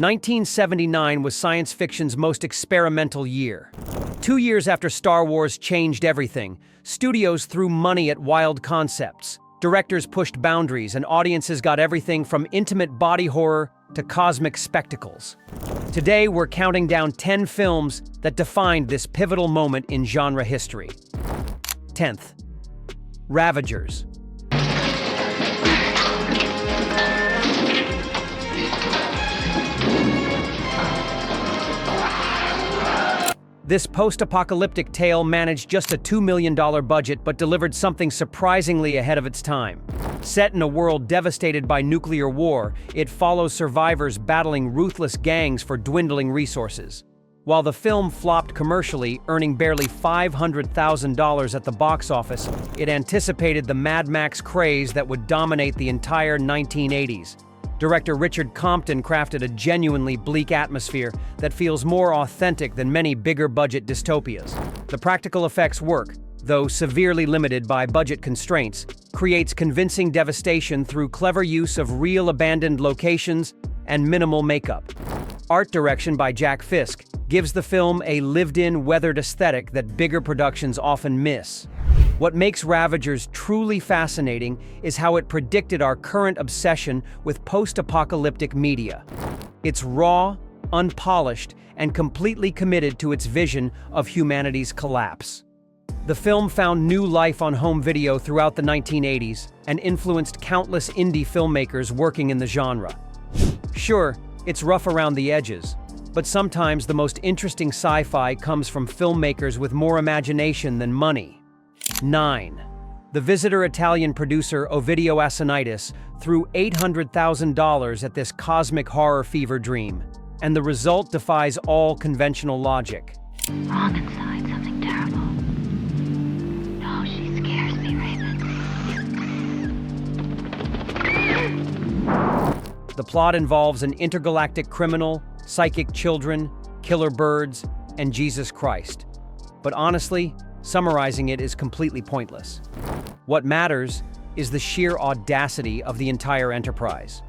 1979 was science fiction's most experimental year. 2 years after Star Wars changed everything, studios threw money at wild concepts. Directors pushed boundaries, and audiences got everything from intimate body horror to cosmic spectacles. Today, we're counting down 10 films that defined this pivotal moment in genre history. 10th, Ravagers. This post-apocalyptic tale managed just a $2 million budget but delivered something surprisingly ahead of its time. Set in a world devastated by nuclear war, it follows survivors battling ruthless gangs for dwindling resources. While the film flopped commercially, earning barely $500,000 at the box office, it anticipated the Mad Max craze that would dominate the entire 1980s. Director Richard Compton crafted a genuinely bleak atmosphere that feels more authentic than many bigger-budget dystopias. The practical effects work, though severely limited by budget constraints, creates convincing devastation through clever use of real abandoned locations and minimal makeup. Art direction by Jack Fisk gives the film a lived-in, weathered aesthetic that bigger productions often miss. What makes Ravagers truly fascinating is how it predicted our current obsession with post-apocalyptic media. It's raw, unpolished, and completely committed to its vision of humanity's collapse. The film found new life on home video throughout the 1980s and influenced countless indie filmmakers working in the genre. Sure, it's rough around the edges, but sometimes the most interesting sci-fi comes from filmmakers with more imagination than money. 9. The Visitor Italian producer Ovidio Assonitis threw $800,000 at this cosmic horror fever dream, and the result defies all conventional logic. Wrong inside, something terrible. No, she scares me, Raven. The plot involves an intergalactic criminal, psychic children, killer birds, and Jesus Christ. But honestly, summarizing it is completely pointless. What matters is the sheer audacity of the entire enterprise.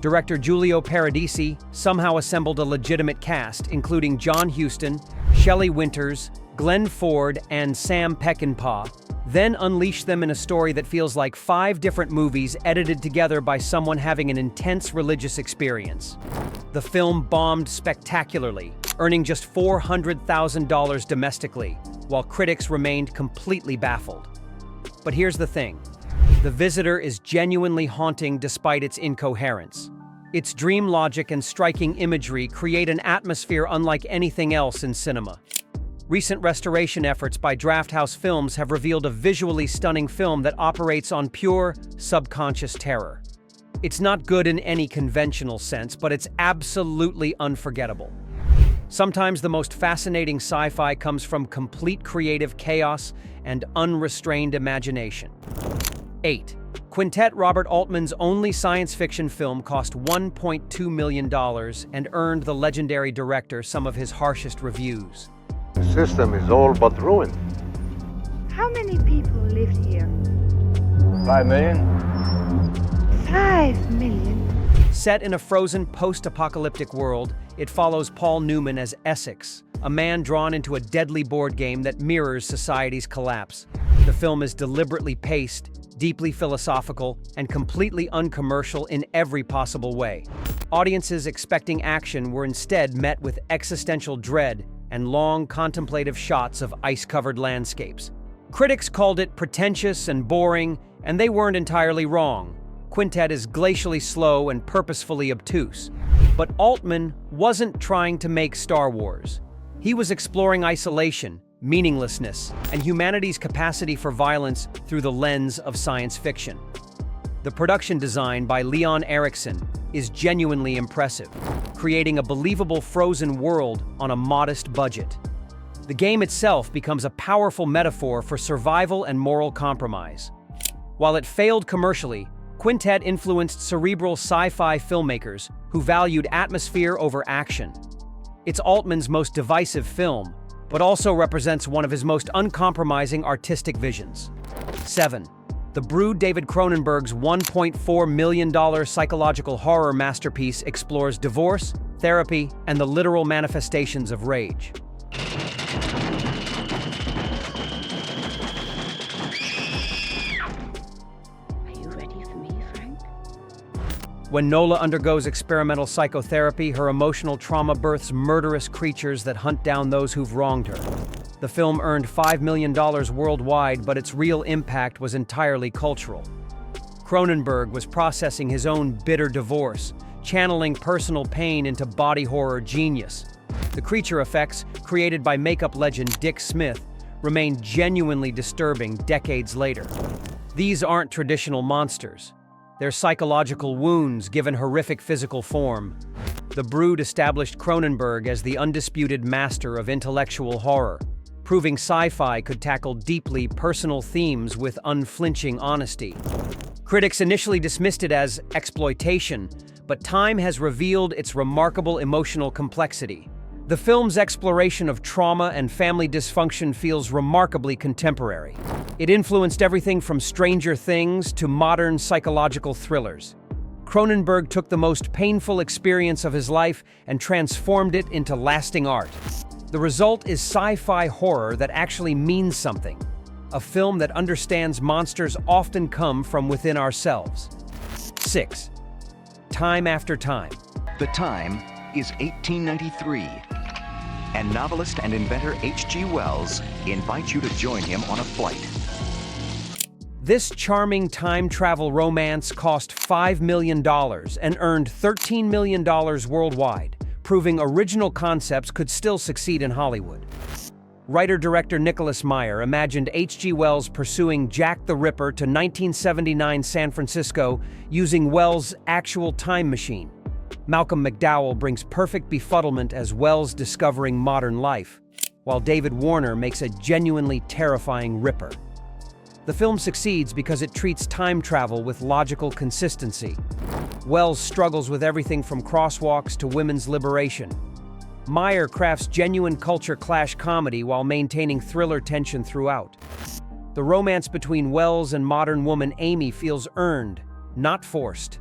Director Giulio Paradisi somehow assembled a legitimate cast, including John Huston, Shelley Winters, Glenn Ford, and Sam Peckinpah, then unleashed them in a story that feels like 5 different movies edited together by someone having an intense religious experience. The film bombed spectacularly, earning just $400,000 domestically, while critics remained completely baffled. But here's the thing. The Visitor is genuinely haunting despite its incoherence. Its dream logic and striking imagery create an atmosphere unlike anything else in cinema. Recent restoration efforts by Drafthouse Films have revealed a visually stunning film that operates on pure, subconscious terror. It's not good in any conventional sense, but it's absolutely unforgettable. Sometimes the most fascinating sci-fi comes from complete creative chaos and unrestrained imagination. 8. Quintet, Robert Altman's only science fiction film, cost $1.2 million and earned the legendary director some of his harshest reviews. The system is all but ruined. How many people lived here? 5 million? 5 million? Set in a frozen post-apocalyptic world, it follows Paul Newman as Essex, a man drawn into a deadly board game that mirrors society's collapse. The film is deliberately paced, deeply philosophical, and completely uncommercial in every possible way. Audiences expecting action were instead met with existential dread and long, contemplative shots of ice-covered landscapes. Critics called it pretentious and boring, and they weren't entirely wrong. Quintet is glacially slow and purposefully obtuse. But Altman wasn't trying to make Star Wars. He was exploring isolation, meaninglessness, and humanity's capacity for violence through the lens of science fiction. The production design by Leon Erickson is genuinely impressive, creating a believable frozen world on a modest budget. The game itself becomes a powerful metaphor for survival and moral compromise. While it failed commercially, Quintet influenced cerebral sci-fi filmmakers who valued atmosphere over action. It's Altman's most divisive film, but also represents one of his most uncompromising artistic visions. 7. The Brood, David Cronenberg's $1.4 million psychological horror masterpiece, explores divorce, therapy, and the literal manifestations of rage. Are you ready for me, Frank? When Nola undergoes experimental psychotherapy, her emotional trauma births murderous creatures that hunt down those who've wronged her. The film earned $5 million worldwide, but its real impact was entirely cultural. Cronenberg was processing his own bitter divorce, channeling personal pain into body horror genius. The creature effects, created by makeup legend Dick Smith, remain genuinely disturbing decades later. These aren't traditional monsters. They're psychological wounds given horrific physical form. The Brood established Cronenberg as the undisputed master of intellectual horror, proving sci-fi could tackle deeply personal themes with unflinching honesty. Critics initially dismissed it as exploitation, but time has revealed its remarkable emotional complexity. The film's exploration of trauma and family dysfunction feels remarkably contemporary. It influenced everything from Stranger Things to modern psychological thrillers. Cronenberg took the most painful experience of his life and transformed it into lasting art. The result is sci-fi horror that actually means something. A film that understands monsters often come from within ourselves. 6. Time After Time. The time is 1893, and novelist and inventor H.G. Wells invites you to join him on a flight. This charming time travel romance cost $5 million and earned $13 million worldwide, proving original concepts could still succeed in Hollywood. Writer-director Nicholas Meyer imagined H.G. Wells pursuing Jack the Ripper to 1979 San Francisco using Wells' actual time machine. Malcolm McDowell brings perfect befuddlement as Wells discovering modern life, while David Warner makes a genuinely terrifying Ripper. The film succeeds because it treats time travel with logical consistency. Wells struggles with everything from crosswalks to women's liberation. Meyer crafts genuine culture clash comedy while maintaining thriller tension throughout. The romance between Wells and modern woman Amy feels earned, not forced.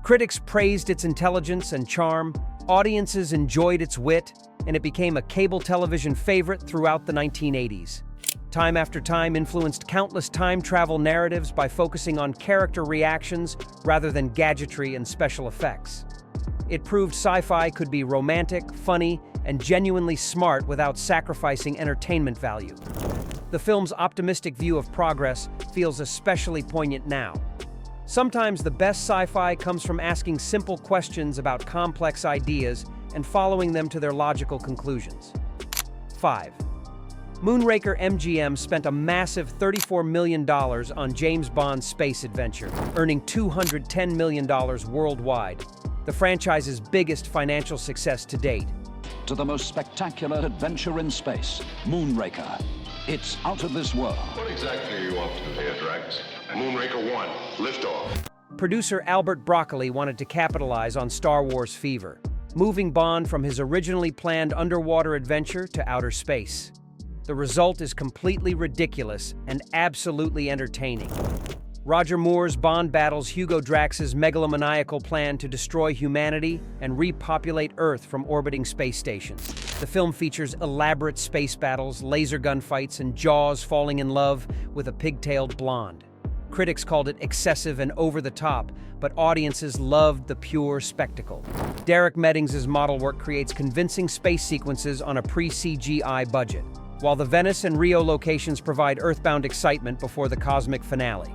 Critics praised its intelligence and charm, audiences enjoyed its wit, and it became a cable television favorite throughout the 1980s. Time After Time influenced countless time travel narratives by focusing on character reactions rather than gadgetry and special effects. It proved sci-fi could be romantic, funny, and genuinely smart without sacrificing entertainment value. The film's optimistic view of progress feels especially poignant now. Sometimes the best sci-fi comes from asking simple questions about complex ideas and following them to their logical conclusions. 5. Moonraker MGM spent a massive $34 million on James Bond's space adventure, earning $210 million worldwide, the franchise's biggest financial success to date. To the most spectacular adventure in space, Moonraker. It's out of this world. What exactly are you up to here, Drax? Moonraker 1, liftoff. Producer Albert Broccoli wanted to capitalize on Star Wars fever, moving Bond from his originally planned underwater adventure to outer space. The result is completely ridiculous and absolutely entertaining. Roger Moore's Bond battles Hugo Drax's megalomaniacal plan to destroy humanity and repopulate Earth from orbiting space stations. The film features elaborate space battles, laser gunfights, and Jaws falling in love with a pigtailed blonde. Critics called it excessive and over-the-top, but audiences loved the pure spectacle. Derek Meddings' model work creates convincing space sequences on a pre-CGI budget, while the Venice and Rio locations provide earthbound excitement before the cosmic finale.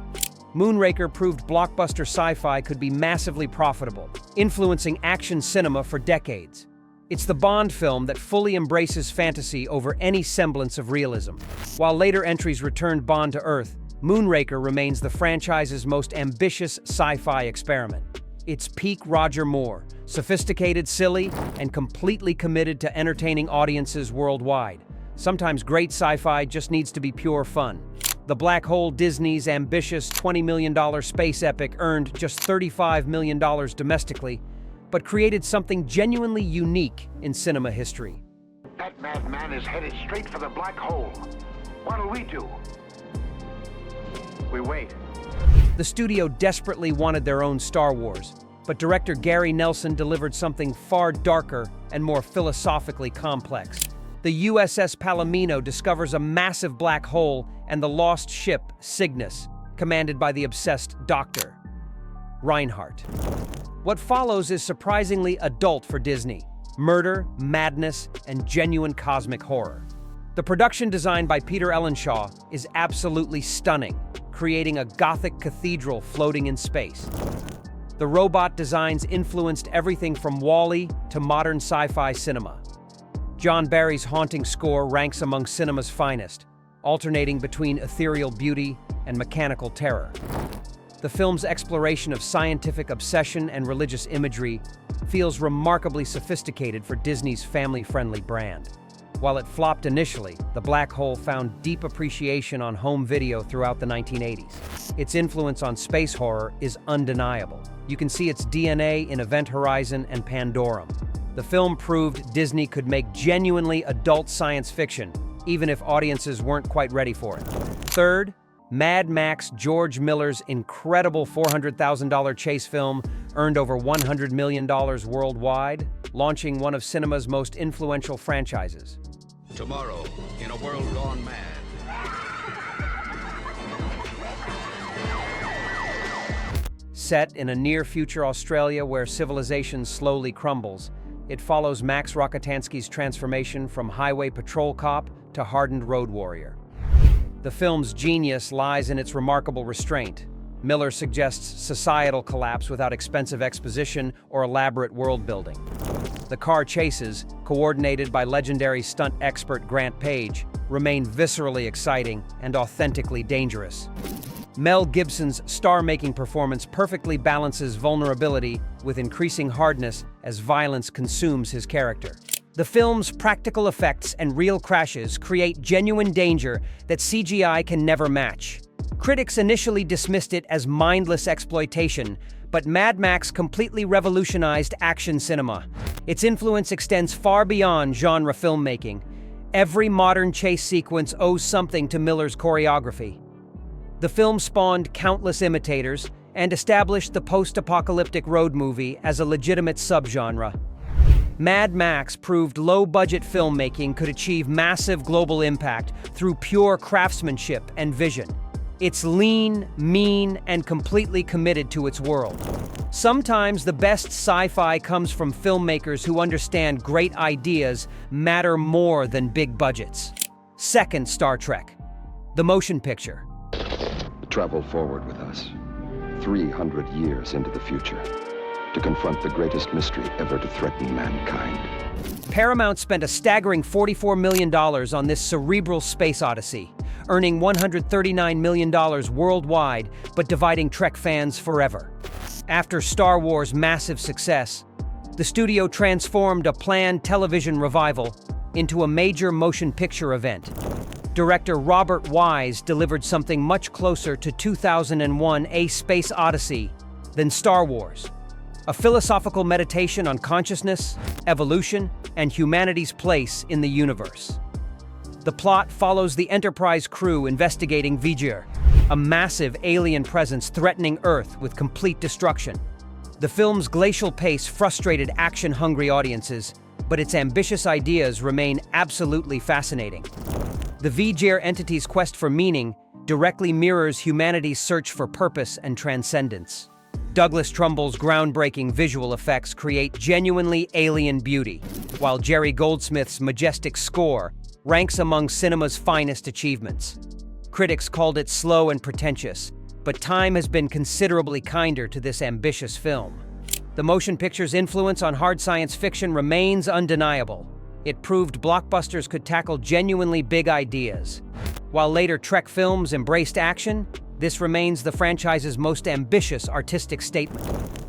Moonraker proved blockbuster sci-fi could be massively profitable, influencing action cinema for decades. It's the Bond film that fully embraces fantasy over any semblance of realism. While later entries returned Bond to Earth, Moonraker remains the franchise's most ambitious sci-fi experiment. It's peak Roger Moore, sophisticated, silly, and completely committed to entertaining audiences worldwide. Sometimes great sci-fi just needs to be pure fun. The Black Hole, Disney's ambitious $20 million space epic, earned just $35 million domestically, but created something genuinely unique in cinema history. That madman is headed straight for the black hole. What'll we do? We wait. The studio desperately wanted their own Star Wars, but director Gary Nelson delivered something far darker and more philosophically complex. The USS Palomino discovers a massive black hole and the lost ship, Cygnus, commanded by the obsessed Dr. Reinhardt. What follows is surprisingly adult for Disney: murder, madness, and genuine cosmic horror. The production design by Peter Ellenshaw is absolutely stunning, creating a Gothic cathedral floating in space. The robot designs influenced everything from WALL-E to modern sci-fi cinema. John Barry's haunting score ranks among cinema's finest, alternating between ethereal beauty and mechanical terror. The film's exploration of scientific obsession and religious imagery feels remarkably sophisticated for Disney's family-friendly brand. While it flopped initially, The Black Hole found deep appreciation on home video throughout the 1980s. Its influence on space horror is undeniable. You can see its DNA in Event Horizon and Pandorum. The film proved Disney could make genuinely adult science fiction, even if audiences weren't quite ready for it. Third, Mad Max George Miller's incredible $400,000 chase film earned over $100 million worldwide, launching one of cinema's most influential franchises. Tomorrow, in a world gone mad. Set in a near-future Australia where civilization slowly crumbles, it follows Max Rokitansky's transformation from highway patrol cop to hardened road warrior. The film's genius lies in its remarkable restraint. Miller suggests societal collapse without expensive exposition or elaborate world-building. The car chases, coordinated by legendary stunt expert Grant Page, remain viscerally exciting and authentically dangerous. Mel Gibson's star-making performance perfectly balances vulnerability with increasing hardness as violence consumes his character. The film's practical effects and real crashes create genuine danger that CGI can never match. Critics initially dismissed it as mindless exploitation, but Mad Max completely revolutionized action cinema. Its influence extends far beyond genre filmmaking. Every modern chase sequence owes something to Miller's choreography. The film spawned countless imitators and established the post-apocalyptic road movie as a legitimate subgenre. Mad Max proved low-budget filmmaking could achieve massive global impact through pure craftsmanship and vision. It's lean, mean, and completely committed to its world. Sometimes the best sci-fi comes from filmmakers who understand great ideas matter more than big budgets. Second, Star Trek, the motion picture. Travel forward with us, 300 years into the future, to confront the greatest mystery ever to threaten mankind. Paramount spent a staggering $44 million on this cerebral space odyssey, earning $139 million worldwide, but dividing Trek fans forever. After Star Wars' massive success, the studio transformed a planned television revival into a major motion picture event. Director Robert Wise delivered something much closer to 2001: A Space Odyssey than Star Wars. A philosophical meditation on consciousness, evolution, and humanity's place in the universe. The plot follows the Enterprise crew investigating Ravgers, a massive alien presence threatening Earth with complete destruction. The film's glacial pace frustrated action-hungry audiences, but its ambitious ideas remain absolutely fascinating. The Ravgers entity's quest for meaning directly mirrors humanity's search for purpose and transcendence. Douglas Trumbull's groundbreaking visual effects create genuinely alien beauty, while Jerry Goldsmith's majestic score ranks among cinema's finest achievements. Critics called it slow and pretentious, but time has been considerably kinder to this ambitious film. The motion picture's influence on hard science fiction remains undeniable. It proved blockbusters could tackle genuinely big ideas. While later Trek films embraced action, this remains the franchise's most ambitious artistic statement.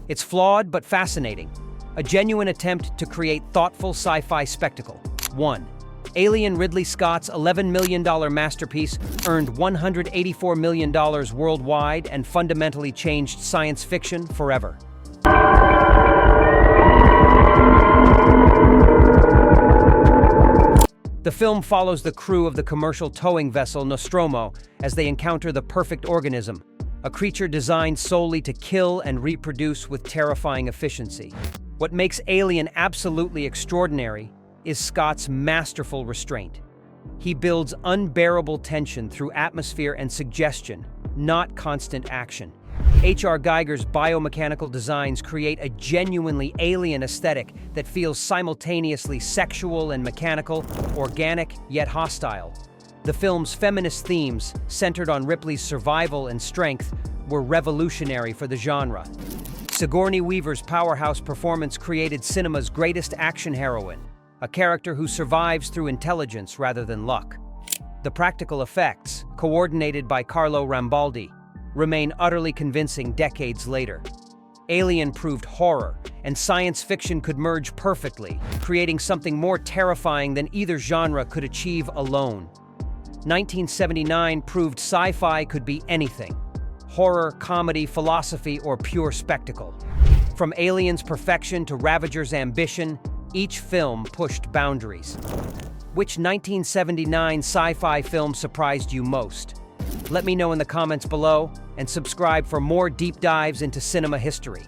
It's flawed but fascinating, a genuine attempt to create thoughtful sci-fi spectacle. 1. Alien Ridley Scott's $11 million masterpiece earned $184 million worldwide and fundamentally changed science fiction forever. The film follows the crew of the commercial towing vessel Nostromo as they encounter the perfect organism, a creature designed solely to kill and reproduce with terrifying efficiency. What makes Alien absolutely extraordinary is Scott's masterful restraint. He builds unbearable tension through atmosphere and suggestion, not constant action. H.R. Giger's biomechanical designs create a genuinely alien aesthetic that feels simultaneously sexual and mechanical, organic yet hostile. The film's feminist themes, centered on Ripley's survival and strength, were revolutionary for the genre. Sigourney Weaver's powerhouse performance created cinema's greatest action heroine, a character who survives through intelligence rather than luck. The practical effects, coordinated by Carlo Rambaldi, remain utterly convincing decades later. Alien proved horror, and science fiction could merge perfectly, creating something more terrifying than either genre could achieve alone. 1979 proved sci-fi could be anything: horror, comedy, philosophy, or pure spectacle. From Alien's perfection to Ravgers' ambition, each film pushed boundaries. Which 1979 sci-fi film surprised you most? Let me know in the comments below, and subscribe for more deep dives into cinema history.